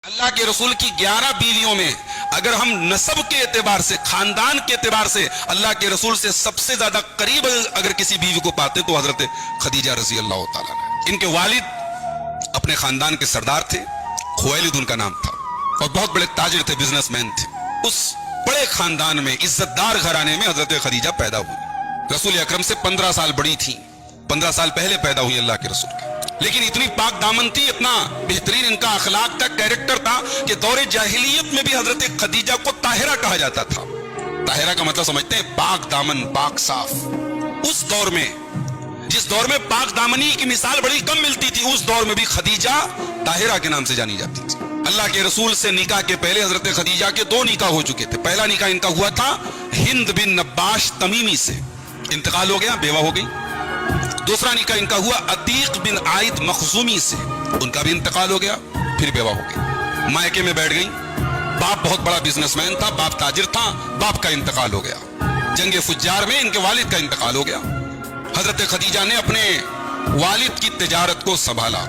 اللہ کے رسول کی 11 بیویوں میں اگر ہم نسب کے اعتبار سے، خاندان کے اعتبار سے اللہ کے رسول سے سب سے زیادہ قریب اگر کسی بیوی کو پاتے تو حضرت خدیجہ رضی اللہ تعالیٰ نے۔ ان کے والد اپنے خاندان کے سردار تھے، خویلد ان کا نام تھا، اور بہت بڑے تاجر تھے، بزنس مین تھے۔ اس بڑے خاندان میں، عزت دار گھرانے میں حضرت خدیجہ پیدا ہوئی۔ رسول اکرم سے 15 سال بڑی تھی، 15 سال پہلے پیدا ہوئی اللہ کے رسول کے، لیکن اتنی پاک دامن تھی، اتنا بہترین ان کا اخلاق تھا، کیریکٹر تھا کہ دور جاہلیت میں بھی حضرت خدیجہ کو طاہرہ کہا جاتا تھا۔ طاہرہ کا مطلب سمجھتے ہیں پاک دامن، پاک صاف۔ اس دور میں، جس دور میں پاک دامنی کی مثال بڑی کم ملتی تھی، اس دور میں بھی خدیجہ طاہرہ کے نام سے جانی جاتی تھی۔ اللہ کے رسول سے نکاح کے پہلے حضرت خدیجہ کے 2 نکاح ہو چکے تھے۔ پہلا نکاح ان کا ہوا تھا ہند بن نباش تمیمی سے، انتقال ہو گیا، بیوہ ہو گئی۔ دوسرا نکاح ان کا ہوا عتیق بن عائد مخزومی سے، ان کا بھی انتقال ہو گیا، پھر بیوہ ہو گئی۔ مائکے میں بیٹھ گئی، باپ بہت بڑا بزنس مین تھا، باپ تاجر تھا، باپ کا انتقال ہو گیا۔ جنگ فجار میں ان کے والد کا انتقال ہو گیا۔ حضرت خدیجہ نے اپنے والد کی تجارت کو سنبھالا،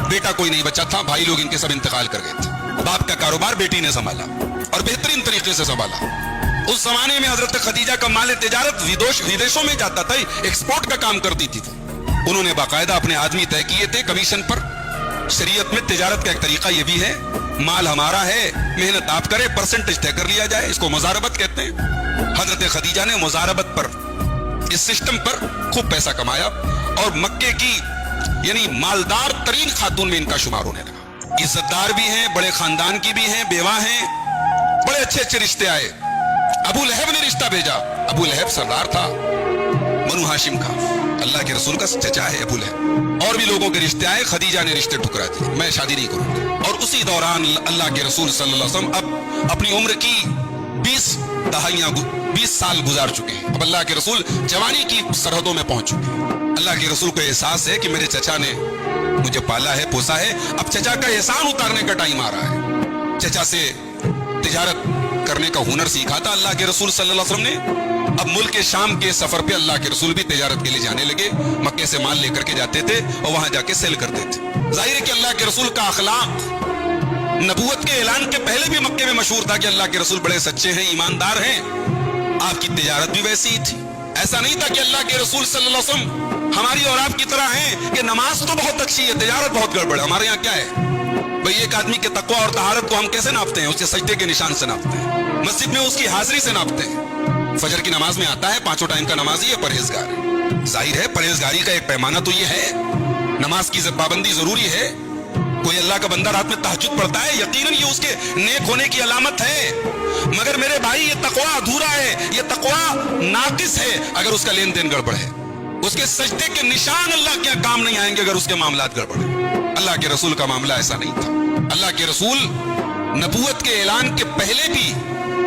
بیٹا کوئی نہیں بچا تھا، بھائی لوگ ان کے سب انتقال کر گئے تھے۔ باپ کا کاروبار بیٹی نے سنبھالا اور بہترین طریقے سے سنبھالا۔ اس زمانے میں حضرت خدیجہ کا مال تجارت ودیشوں میں جاتا تھا، ایکسپورٹ کا کام کرتی تھی۔ انہوں نے باقاعدہ اپنے آدمی طے کیے تھے کمیشن پر۔ شریعت میں تجارت کا ایک طریقہ یہ بھی ہے، مال ہمارا ہے، محنت آپ کرے، پرسنٹیج طے کر لیا جائے، اس کو مزاربت کہتے ہیں۔ حضرت خدیجہ نے مزاربت پر، اس سسٹم پر خوب پیسہ کمایا، اور مکے کی یعنی مالدار ترین خاتون میں ان کا شمار ہونے لگا۔ عزت دار بھی ہیں، بڑے خاندان کی بھی ہیں، بیوہ ہیں، بڑے اچھے اچھے رشتے آئے۔ ابو لہب نے رشتہ بھیجا، ابو لہب سردار تھا بنو ہاشم کا، اللہ کے رسول کا چچا ہے ابو لہب۔ اور بھی لوگوں کے رشتے آئے، خدیجہ نے رشتے ٹھکرا دیے، میں شادی نہیں کروں گا۔ اور اسی دوران اللہ کے رسول صلی اللہ علیہ وسلم اب اپنی عمر کی 20 سال گزار چکے ہیں، اب اللہ کے رسول جوانی کی سرحدوں میں پہنچ چکے ہیں۔ اللہ کے رسول کو احساس ہے کہ میرے چچا نے مجھے پالا ہے، پوسا ہے، اب چچا کا احسان اتارنے کا ٹائم آ رہا ہے۔ چچا سے تجارت کرنے کا ہنر سیکھا تھا اللہ کے رسول صلی اللہ علیہ وسلم نے۔ اب ملک شام کے سفر پہ اللہ کے رسول بھی تجارت کے لیے جانے لگے، مکے سے مال لے کر کے جاتے تھے اور وہاں جا کے سیل کرتے تھے۔ ظاہر ہے کہ اللہ کے رسول کا اخلاق نبوت کے اعلان کے پہلے بھی مکے میں مشہور تھا کہ اللہ کے رسول بڑے سچے ہیں، ایماندار ہیں۔ آپ کی تجارت بھی ویسی ہی تھی، ایسا نہیں تھا کہ اللہ کے رسول صلی اللہ علیہ وسلم ہماری اور آپ کی طرح ہیں کہ نماز تو بہت اچھی ہے، تجارت بہت گڑبڑ ہے۔ ہمارے یہاں کیا ہے بھئی، ایک آدمی کے تقوی اور طہارت کو ہم کیسے ناپتے ہیں؟ اس کے سجدے کے نشان سے ناپتے ہیں، مسجد میں اس کی حاضری سے ناپتے ہیں۔ فجر کی نماز میں آتا ہے، 5 ٹائم کا نمازی ہے، پرہیزگار ہے۔ ظاہر ہے پرہیزگاری کا ایک پیمانہ تو یہ ہے، نماز کی پابندی ضروری ہے۔ کوئی اللہ کا بندہ رات میں تہجد پڑھتا ہے، یقیناً یہ اس کے نیک ہونے کی علامت ہے، مگر میرے بھائی یہ تقوی ادھورا ہے، یہ تقوی ناقص ہے اگر اس کا لین دین گڑبڑ ہے۔ اس کے سجدے کے نشان اللہ کے کام نہیں آئیں گے اگر اس کے معاملات گڑبڑ ہیں۔ اللہ کے رسول کا معاملہ ایسا نہیں تھا۔ اللہ کے رسول نبوت کے اعلان کے پہلے بھی،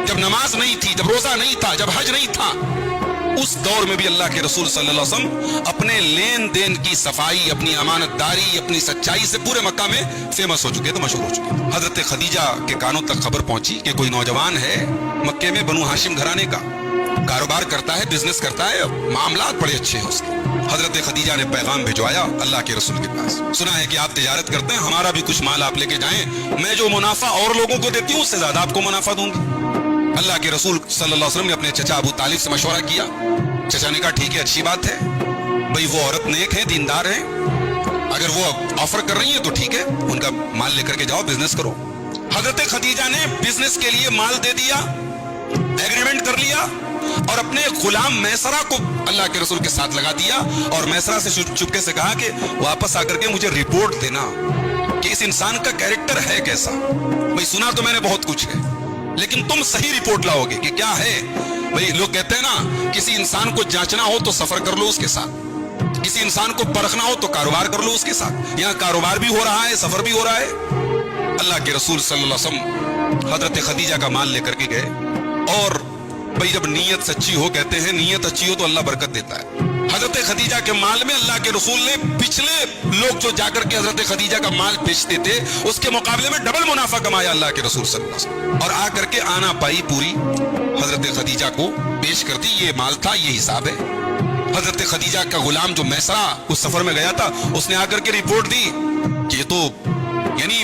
جب نماز نہیں تھی، جب روزہ نہیں تھا، جب حج نہیں تھا، اس دور میں بھی اللہ کے رسول صلی اللہ علیہ وسلم اپنے لین دین کی صفائی، اپنی امانت داری، اپنی سچائی سے پورے مکہ میں فیمس ہو چکے تھے، مشہور ہو چکے۔ حضرت خدیجہ کے کانوں تک خبر پہنچی کہ کوئی نوجوان ہے مکے میں، بنو ہاشم گھرانے کا، کاروبار کرتا ہے، بزنس کرتا ہے، معاملات بڑے اچھے ہیں اس کے۔ حضرت خدیجہ نے پیغام بھجوایا اللہ کے رسول کے پاس، سنا ہے کہ آپ تجارت کرتے ہیں، ہمارا بھی کچھ مال آپ لے کے جائیں، میں جو منافع اور لوگوں کو دیتی ہوں اس سے زیادہ آپ کو منافع دوں گی۔ اللہ کے رسول صلی اللہ علیہ وسلم نے اپنے چچا ابو طالب سے مشورہ کیا۔ چچا نے کہا ٹھیک ہے، اچھی بات ہے بھئی، وہ عورت نیک ہے، دیندار ہے، اگر وہ آفر کر رہی ہیں تو ٹھیک ہے، ان کا مال لے کر کے جاؤ، بزنس کرو۔ حضرت خدیجہ نے بزنس کے لیے مال دے دیا، ایگریمنٹ کر لیا، اور اپنے غلام میسرہ کو اللہ کے رسول کے ساتھ لگا دیا، اور میسرہ سے چپکے سے کہا کہ واپس آ کر کے مجھے رپورٹ دینا کہ اس انسان کا کیریکٹر ہے کیسا۔ بھئی سنا تو میں نے بہت کچھ ہے، لیکن تم صحیح رپورٹ لاؤ گے کہ کیا ہے۔ بھئی لوگ کہتے ہیں نا، کسی انسان کو جانچنا ہو تو سفر کر لو اس کے ساتھ، کسی انسان کو پرکھنا ہو تو کاروبار کر لو اس کے ساتھ۔ یہاں کاروبار بھی ہو رہا ہے، سفر بھی ہو رہا ہے۔ اللہ کے رسول صلی اللہ علیہ وسلم حضرت خدیجہ کا مال لے کر کے گئے، اور بھئی جب نیت سچی ہو، کہتے ہیں نیت اچھی ہو تو اللہ برکت دیتا ہے۔ حضرت خدیجہ کے مال میں اللہ کے رسول نے پچھلے لوگ جو جا کر کے حضرت خدیجہ کا مال بیچتے تھے اس کے مقابلے میں ڈبل منافع کمایا اللہ کے رسول صلی اللہ علیہ وسلم، اور آ کر کے آنا پائی پوری حضرت خدیجہ کو پیش کر دی۔ یہ مال تھا، یہ حساب ہے۔ حضرت خدیجہ کا غلام جو میسرہ اس سفر میں گیا تھا، اس نے آ کر کے رپورٹ دی کہ یہ تو یعنی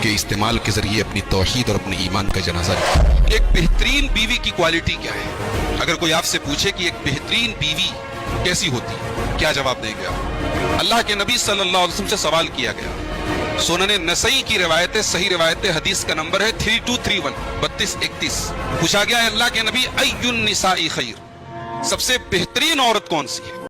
کے استعمال کے ذریعے اپنی توحید اور اپنے ایمان کا جنازہ نکالیں۔ ایک بہترین بیوی کی کوالٹی کیا ہے؟ اگر کوئی آپ سے پوچھے کہ ایک بہترین بیوی کیسی ہوتی ہے، کیا جواب دیں گے آپ؟ اللہ کے نبی صلی اللہ علیہ وسلم سے سوال کیا گیا، سنن نسائی کی روایت، صحیح روایت، حدیث کا نمبر ہے 3231 3231۔ پوچھا گیا ہے اللہ کے نبی ای النساء خیر، سب سے بہترین عورت کون سی ہے؟